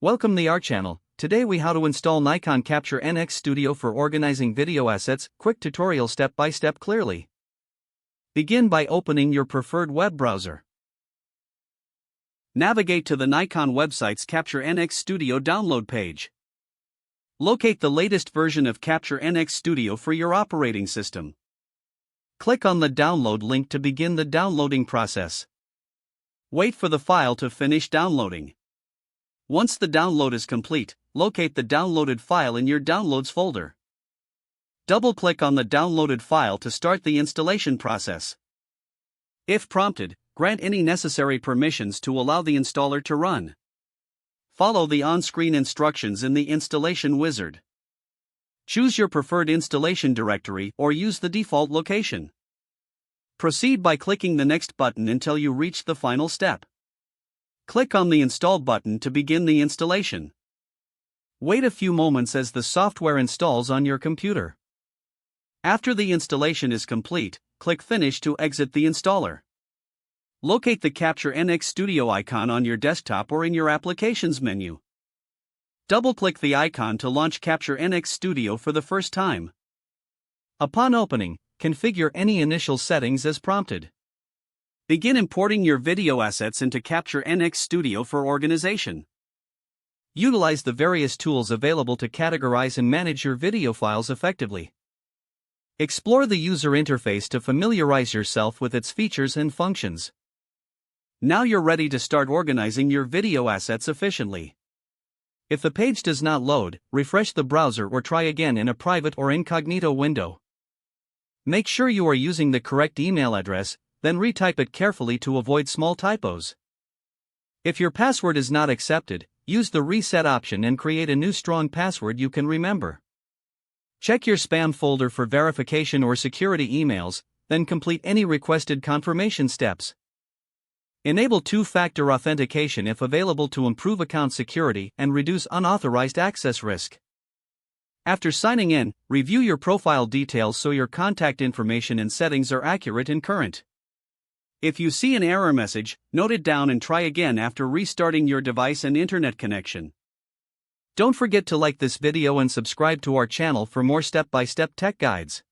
Welcome to our channel. Today we how to install Nikon Capture NX Studio for organizing video assets. Quick tutorial step by step clearly. Begin by opening your preferred web browser. Navigate to the Nikon website's Capture NX Studio download page. Locate the latest version of Capture NX Studio for your operating system. Click on the download link to begin the downloading process. Wait for the file to finish downloading. Once the download is complete, locate the downloaded file in your Downloads folder. Double-click on the downloaded file to start the installation process. If prompted, grant any necessary permissions to allow the installer to run. Follow the on-screen instructions in the installation wizard. Choose your preferred installation directory or use the default location. Proceed by clicking the Next button until you reach the final step. Click on the Install button to begin the installation. Wait a few moments as the software installs on your computer. After the installation is complete, click Finish to exit the installer. Locate the Capture NX Studio icon on your desktop or in your Applications menu. Double-click the icon to launch Capture NX Studio for the first time. Upon opening, configure any initial settings as prompted. Begin importing your video assets into Capture NX Studio for organization. Utilize the various tools available to categorize and manage your video files effectively. Explore the user interface to familiarize yourself with its features and functions. Now you're ready to start organizing your video assets efficiently. If the page does not load, refresh the browser or try again in a private or incognito window. Make sure you are using the correct email address, then retype it carefully to avoid small typos. If your password is not accepted, use the reset option and create a new strong password you can remember. Check your spam folder for verification or security emails, then complete any requested confirmation steps. Enable two-factor authentication if available to improve account security and reduce unauthorized access risk. After signing in, review your profile details so your contact information and settings are accurate and current. If you see an error message, note it down and try again after restarting your device and internet connection. Don't forget to like this video and subscribe to our channel for more step-by-step tech guides.